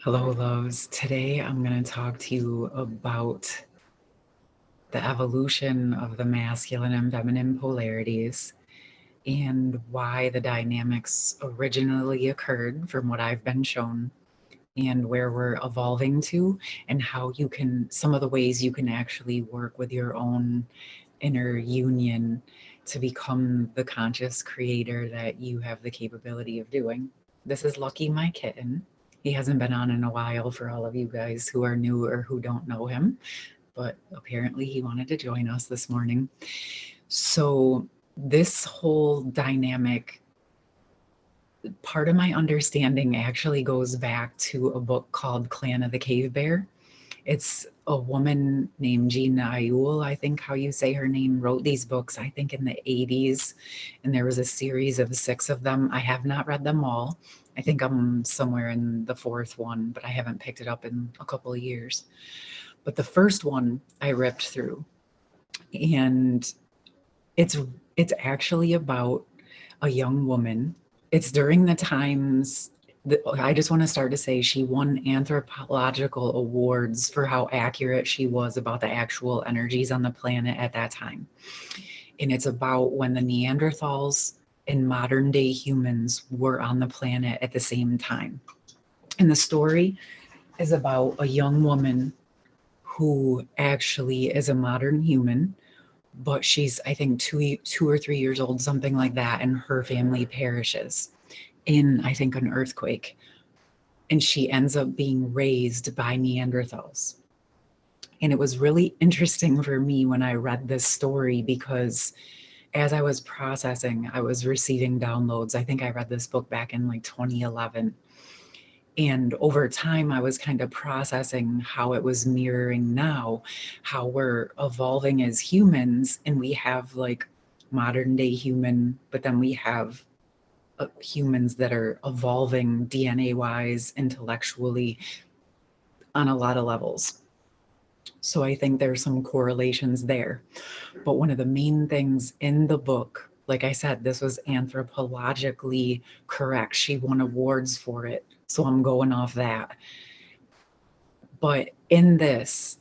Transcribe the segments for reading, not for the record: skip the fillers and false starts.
Hello, loves. Today I'm going to talk to you about the evolution of the masculine and feminine polarities and why the dynamics originally occurred from what I've been shown and where we're evolving to, and how you can, some of the ways you can actually work with your own inner union to become the conscious creator that you have the capability of doing. This is Lucky, my kitten. He hasn't been on in a while for all of you guys who are new or who don't know him, but apparently he wanted to join us this morning. So, this whole dynamic, part of my understanding actually goes back to a book called Clan of the Cave Bear. It's a woman named Gina Ayul, I think how you say her name, wrote these books, I think in the 80s. And there was a series of 6 of them. I have not read them all. I think I'm somewhere in the 4th one, but I haven't picked it up in a couple of years. But the first one I ripped through. And it's it's actually about a young woman. It's during the times that I just want to start to say she won anthropological awards for how accurate she was about the actual energies on the planet at that time. And it's about when the Neanderthals and modern day humans were on the planet at the same time. And the story is about a young woman who actually is a modern human, but she's, I think, 2 or 3 years old, something like that, and her family perishes in, I think, an earthquake. And she ends up being raised by Neanderthals. And it was really interesting for me when I read this story because as I was processing, I was receiving downloads. I think I read this book back in like 2011. And over time, I was kind of processing how it was mirroring now, how we're evolving as humans, and we have like modern day human, but then we have humans that are evolving DNA wise, intellectually, on a lot of levels. So I think there's some correlations there. But one of the main things in the book, like I said, this was anthropologically correct. She won awards for it. So I'm going off that. But in this,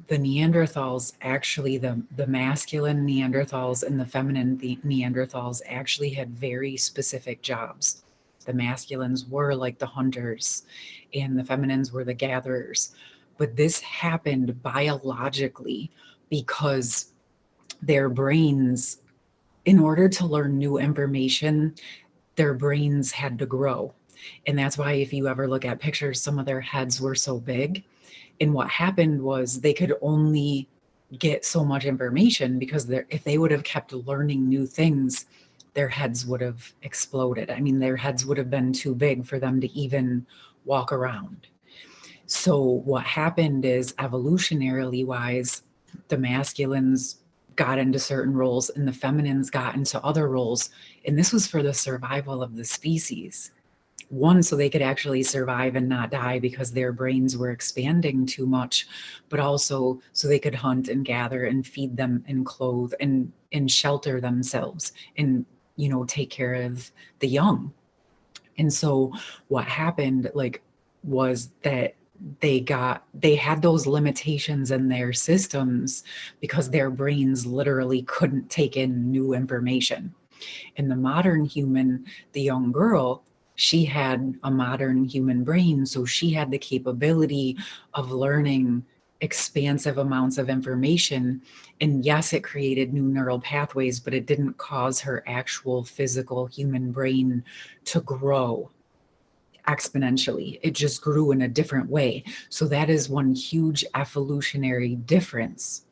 the Neanderthals actually, the masculine Neanderthals and the feminine Neanderthals actually had very specific jobs. The masculines were like the hunters, and the feminines were the gatherers. But this happened biologically because their brains, in order to learn new information, their brains had to grow. And that's why, if you ever look at pictures, some of their heads were so big. And what happened was they could only get so much information because if they would have kept learning new things, their heads would have exploded. I mean, their heads would have been too big for them to even walk around. So what happened is, evolutionarily wise, the masculines got into certain roles and the feminines got into other roles. And this was for the survival of the species. One, so they could actually survive and not die because their brains were expanding too much, but also so they could hunt and gather and feed them and clothe and shelter themselves and, take care of the young. And so what happened, like, was that they had those limitations in their systems because their brains literally couldn't take in new information. And the modern human, the young girl, she had a modern human brain, so she had the capability of learning expansive amounts of information. And yes, it created new neural pathways, but it didn't cause her actual physical human brain to grow exponentially. It just grew in a different way. So that is one huge evolutionary difference.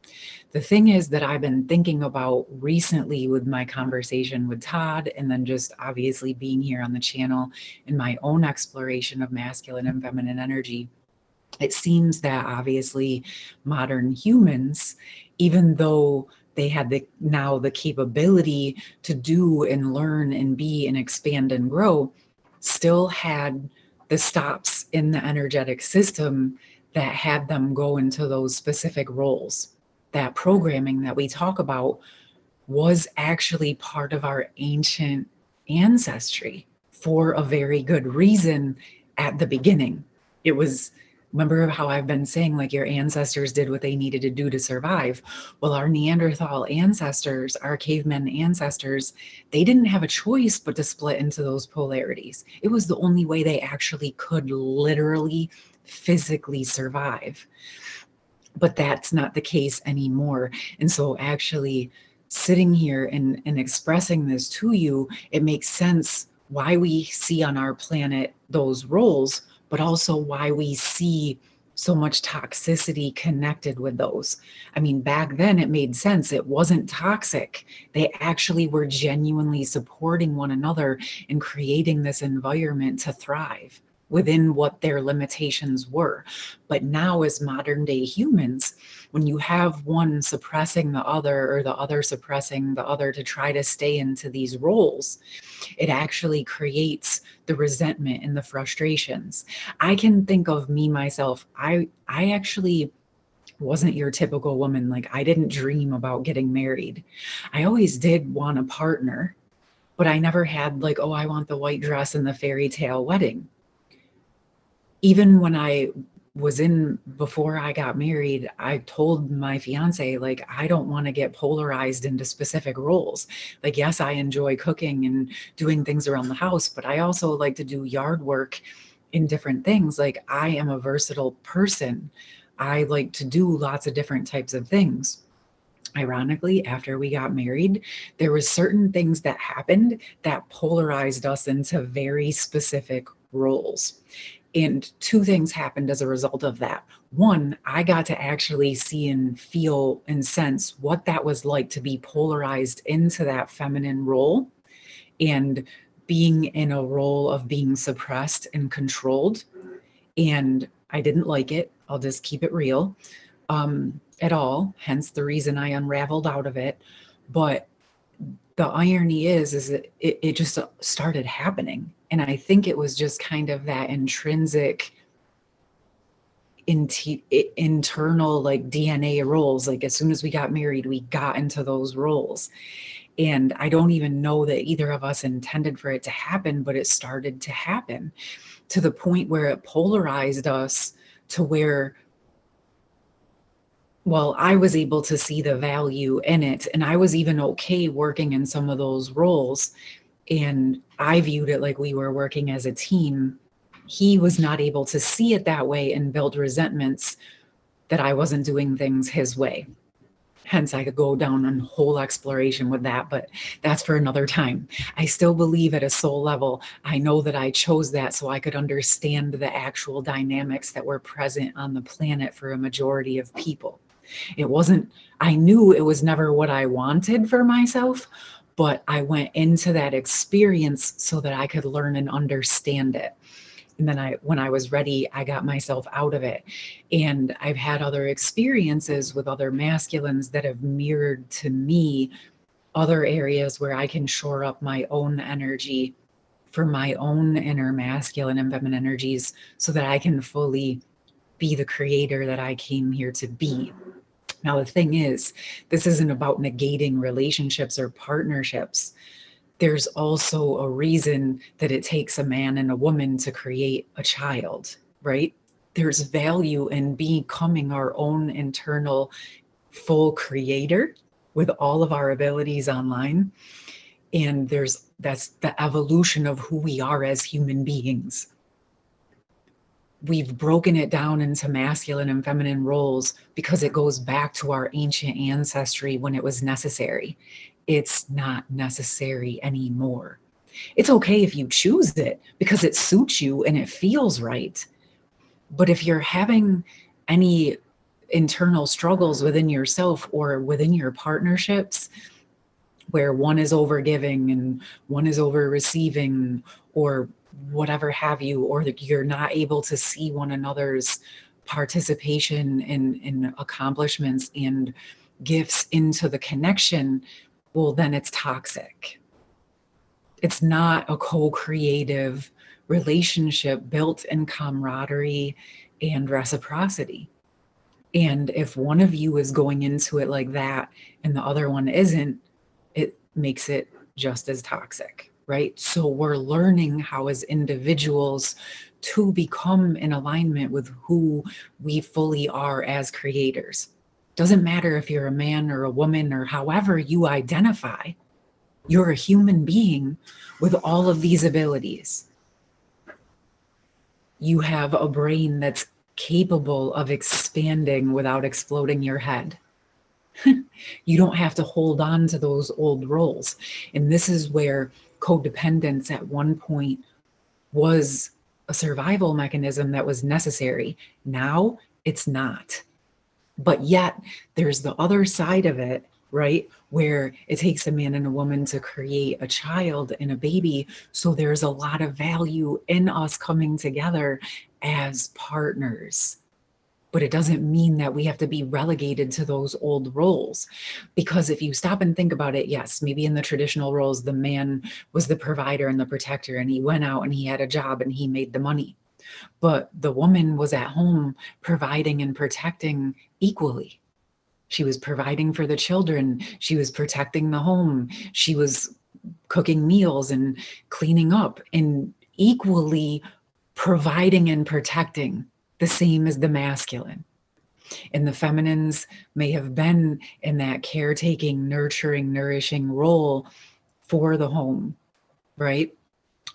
The thing is that I've been thinking about recently with my conversation with Todd, and then just obviously being here on the channel in my own exploration of masculine and feminine energy. It seems that obviously modern humans, even though they had now the capability to do and learn and be and expand and grow, still had the stops in the energetic system that had them go into those specific roles. That programming that we talk about was actually part of our ancient ancestry for a very good reason at the beginning. It was, remember how I've been saying, like, your ancestors did what they needed to do to survive. Well, our Neanderthal ancestors, our cavemen ancestors, they didn't have a choice but to split into those polarities. It was the only way they actually could literally, physically survive. But that's not the case anymore. And so actually sitting here and expressing this to you, it makes sense why we see on our planet those roles, but also why we see so much toxicity connected with those. I mean, back then it made sense. It wasn't toxic. They actually were genuinely supporting one another and creating this environment to thrive within what their limitations were. But now, as modern day humans, when you have one suppressing the other or the other suppressing the other to try to stay into these roles, it actually creates the resentment and the frustrations. I can think of me myself. I actually wasn't your typical woman. Like, I didn't dream about getting married. I always did want a partner, but I never had like, oh, I want the white dress and the fairy tale wedding. Even when I was in, before I got married, I told my fiance, like, I don't want to get polarized into specific roles. Like, yes, I enjoy cooking and doing things around the house, but I also like to do yard work in different things. Like, I am a versatile person. I like to do lots of different types of things. Ironically, after we got married, there were certain things that happened that polarized us into very specific roles. And two things happened as a result of that. One, I got to actually see and feel and sense what that was like to be polarized into that feminine role and being in a role of being suppressed and controlled. And I didn't like it. I'll just keep it real at all. Hence the reason I unraveled out of it. But the irony is that it just started happening. And I think it was just kind of that intrinsic internal like DNA roles. Like, as soon as we got married, we got into those roles. And I don't even know that either of us intended for it to happen, but it started to happen to the point where it polarized us to where, well, I was able to see the value in it. And I was even okay working in some of those roles. And I viewed it like we were working as a team. He was not able to see it that way and built resentments that I wasn't doing things his way. Hence, I could go down a whole exploration with that, but that's for another time. I still believe at a soul level, I know that I chose that so I could understand the actual dynamics that were present on the planet for a majority of people. It wasn't, I knew it was never what I wanted for myself, but I went into that experience so that I could learn and understand it. And then when I was ready, I got myself out of it. And I've had other experiences with other masculines that have mirrored to me other areas where I can shore up my own energy for my own inner masculine and feminine energies so that I can fully be the creator that I came here to be. Now, the thing is, this isn't about negating relationships or partnerships. There's also a reason that it takes a man and a woman to create a child, right? There's value in becoming our own internal full creator with all of our abilities online. And that's the evolution of who we are as human beings. We've broken it down into masculine and feminine roles because it goes back to our ancient ancestry when it was necessary. It's not necessary anymore. It's okay if you choose it because it suits you and it feels right. But if you're having any internal struggles within yourself or within your partnerships, where one is over giving and one is over receiving or whatever have you, or that you're not able to see one another's participation in accomplishments and gifts into the connection, well, then it's toxic. It's not a co-creative relationship built in camaraderie and reciprocity. And if one of you is going into it like that and the other one isn't, it makes it just as toxic, right? So we're learning how as individuals to become in alignment with who we fully are as creators. Doesn't matter if you're a man or a woman or however you identify, you're a human being with all of these abilities. You have a brain that's capable of expanding without exploding your head. You don't have to hold on to those old roles. And this is where codependence at one point was a survival mechanism that was necessary. Now it's not. But yet there's the other side of it, right? Where it takes a man and a woman to create a child and a baby. So there's a lot of value in us coming together as partners. But it doesn't mean that we have to be relegated to those old roles. Because if you stop and think about it, yes, maybe in the traditional roles, the man was the provider and the protector, and he went out and he had a job and he made the money. But the woman was at home providing and protecting equally. She was providing for the children. She was protecting the home. She was cooking meals and cleaning up and equally providing and protecting, the same as the masculine. And the feminines may have been in that caretaking, nurturing, nourishing role for the home, right?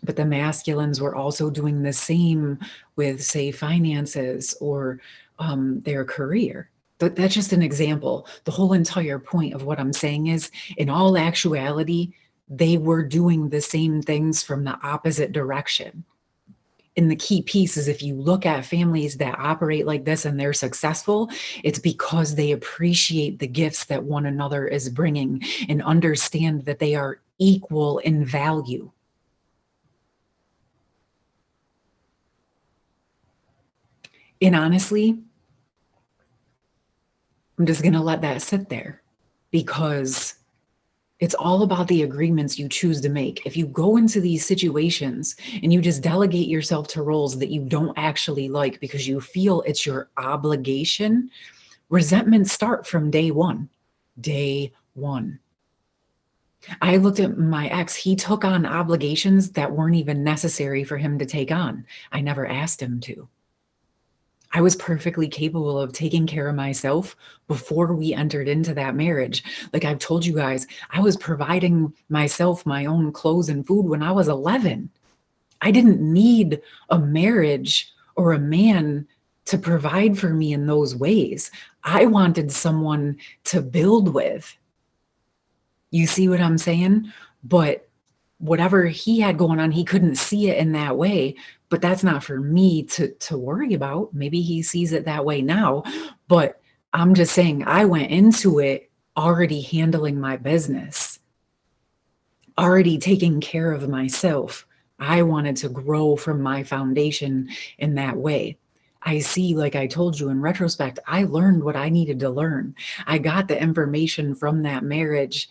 But the masculines were also doing the same with, say, finances or their career. But that's just an example. The whole entire point of what I'm saying is, in all actuality, they were doing the same things from the opposite direction. And the key piece is, if you look at families that operate like this and they're successful, it's because they appreciate the gifts that one another is bringing and understand that they are equal in value. And honestly, I'm just going to let that sit there, because it's all about the agreements you choose to make. If you go into these situations and you just delegate yourself to roles that you don't actually like because you feel it's your obligation, resentments start from day one. Day one. I looked at my ex. He took on obligations that weren't even necessary for him to take on. I never asked him to. I was perfectly capable of taking care of myself before we entered into that marriage. Like I've told you guys, I was providing myself my own clothes and food when I was 11. I didn't need a marriage or a man to provide for me in those ways. I wanted someone to build with. You see what I'm saying? But whatever he had going on, he couldn't see it in that way. But that's not for me to worry about. Maybe he sees it that way now. But I'm just saying, I went into it already handling my business, already taking care of myself. I wanted to grow from my foundation in that way. I see, like I told you in retrospect, I learned what I needed to learn. I got the information from that marriage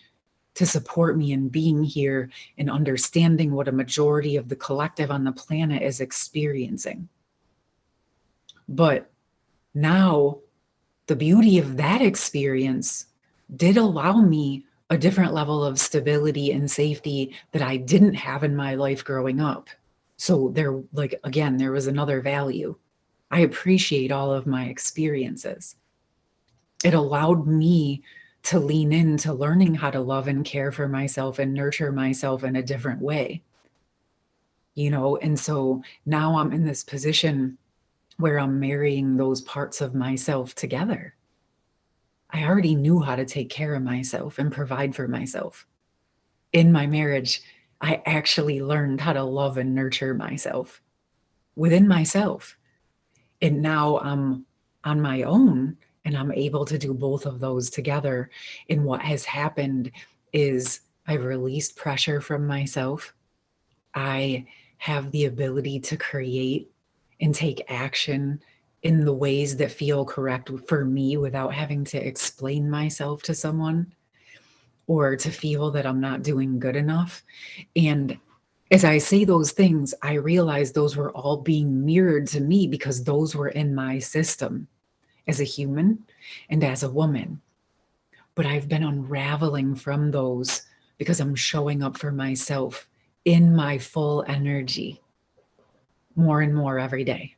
to support me in being here and understanding what a majority of the collective on the planet is experiencing. But now the beauty of that experience did allow me a different level of stability and safety that I didn't have in my life growing up. So there, like, again, there was another value. I appreciate all of my experiences. It allowed me to lean into learning how to love and care for myself and nurture myself in a different way. You know, and so now I'm in this position where I'm marrying those parts of myself together. I already knew how to take care of myself and provide for myself. In my marriage, I actually learned how to love and nurture myself within myself. And now I'm on my own and I'm able to do both of those together. And what has happened is I've released pressure from myself. I have the ability to create and take action in the ways that feel correct for me without having to explain myself to someone or to feel that I'm not doing good enough. And as I say those things, I realize those were all being mirrored to me because those were in my system as a human and as a woman. But I've been unraveling from those because I'm showing up for myself in my full energy. more and more every day.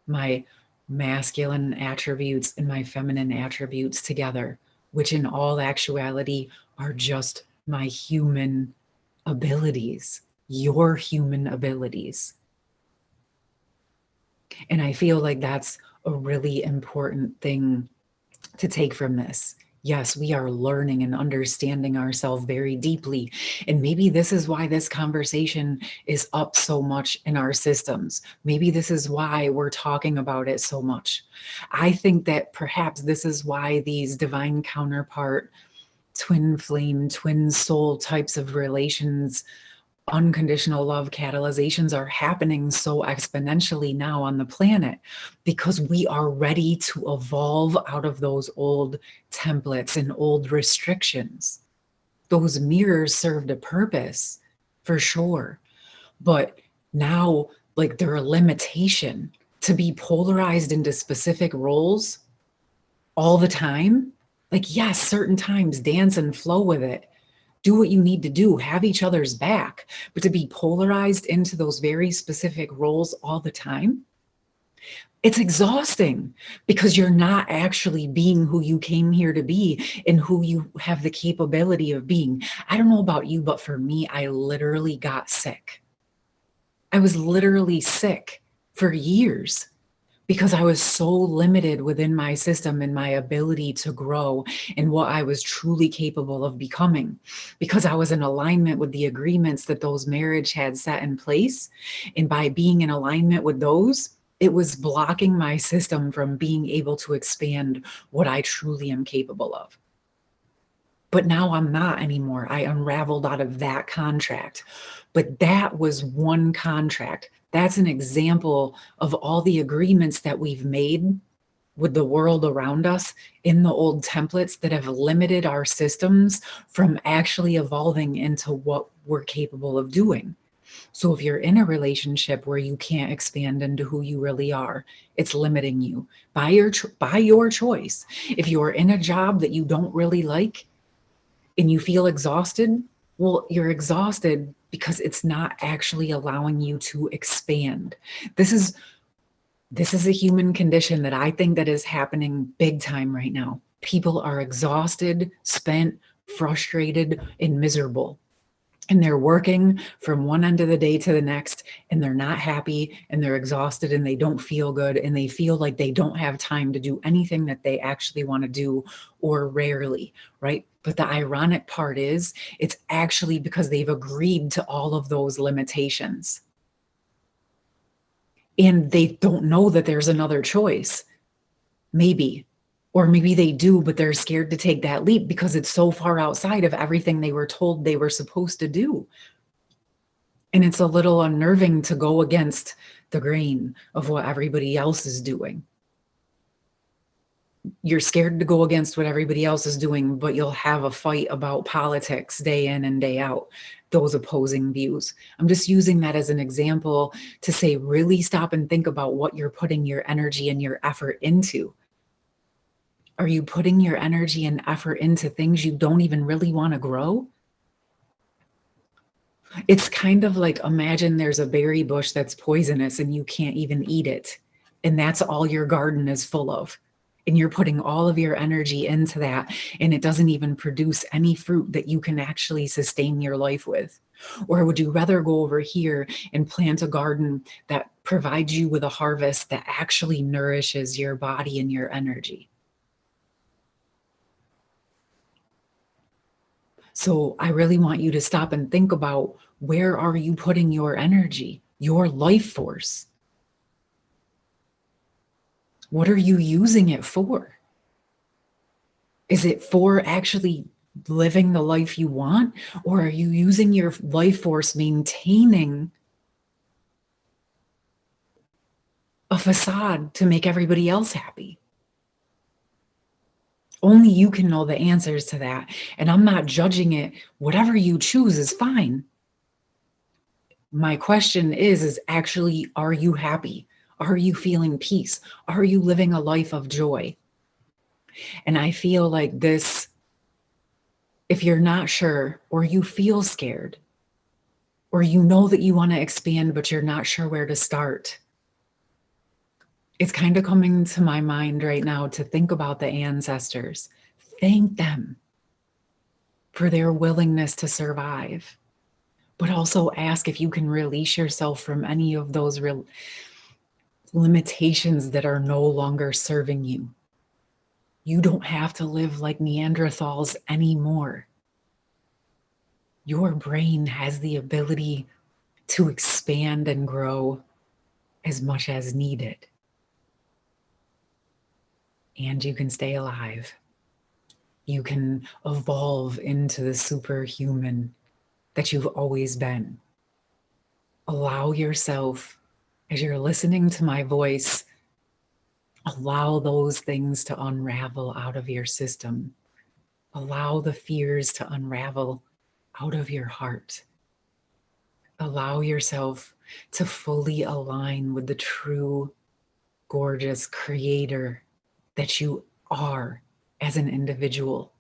My masculine attributes and my feminine attributes together, which in all actuality are just my human abilities, your human abilities. And I feel like that's a really important thing to take from this. Yes, we are learning and understanding ourselves very deeply. And maybe this is why this conversation is up so much in our systems. Maybe this is why we're talking about it so much. I think that perhaps this is why these divine counterpart, twin flame, twin soul types of relations, unconditional love catalyzations are happening so exponentially now on the planet, because we are ready to evolve out of those old templates and old restrictions. Those mirrors served a purpose for sure, but now, like, they're a limitation. To be polarized into specific roles all the time, like, yes, certain times dance and flow with it, do what you need to do, have each other's back. But to be polarized into those very specific roles all the time, it's exhausting, because you're not actually being who you came here to be and who you have the capability of being. I don't know about you, but for me, I literally got sick. I was literally sick for years, because I was so limited within my system and my ability to grow and what I was truly capable of becoming, because I was in alignment with the agreements that those marriage had set in place. And by being in alignment with those, it was blocking my system from being able to expand what I truly am capable of. But now I'm not anymore. I unraveled out of that contract. But that was one contract. That's an example of all the agreements that we've made with the world around us in the old templates that have limited our systems from actually evolving into what we're capable of doing. So if you're in a relationship where you can't expand into who you really are, it's limiting you by your choice. If you're in a job that you don't really like, and you feel exhausted, well, you're exhausted because it's not actually allowing you to expand. This is a human condition that I think that is happening big time right now. People are exhausted, spent, frustrated, and miserable. And they're working from one end of the day to the next, and they're not happy, and they're exhausted, and they don't feel good, and they feel like they don't have time to do anything that they actually want to do, or rarely, right? But the ironic part is, it's actually because they've agreed to all of those limitations. And they don't know that there's another choice. Maybe. Or maybe they do, but they're scared to take that leap because it's so far outside of everything they were told they were supposed to do. And it's a little unnerving to go against the grain of what everybody else is doing. You're scared to go against what everybody else is doing, but you'll have a fight about politics day in and day out, those opposing views. I'm just using that as an example to say, really stop and think about what you're putting your energy and your effort into. Are you putting your energy and effort into things you don't even really want to grow? It's kind of like, imagine there's a berry bush that's poisonous and you can't even eat it. And that's all your garden is full of. And you're putting all of your energy into that, and it doesn't even produce any fruit that you can actually sustain your life with. Or would you rather go over here and plant a garden that provides you with a harvest that actually nourishes your body and your energy? So I really want you to stop and think about, where are you putting your energy, your life force? What are you using it for? Is it for actually living the life you want? Or are you using your life force maintaining a facade to make everybody else happy? Only you can know the answers to that. And I'm not judging it. Whatever you choose is fine. My question is actually, are you happy? Are you feeling peace? Are you living a life of joy? And I feel like this, if you're not sure, or you feel scared, or you know that you want to expand, but you're not sure where to start. It's kind of coming to my mind right now to think about the ancestors. Thank them for their willingness to survive, but also ask if you can release yourself from any of those limitations that are no longer serving you. You don't have to live like Neandrathals anymore. Your brain has the ability to expand and grow as much as needed. And you can stay alive. You can evolve into the superhuman that you've always been. Allow yourself, as you're listening to my voice, allow those things to unravel out of your system. Allow the fears to unravel out of your heart. Allow yourself to fully align with the true, gorgeous creator that you are as an individual,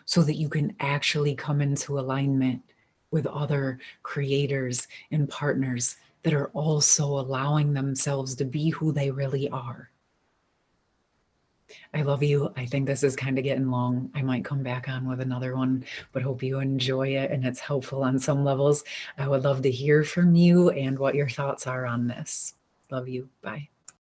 so that you can actually come into alignment with other creators and partners that are also allowing themselves to be who they really are. I love you. I think this is kind of getting long. I might come back on with another one, but hope you enjoy it and it's helpful on some levels. I would love to hear from you and what your thoughts are on this. Love you. Bye.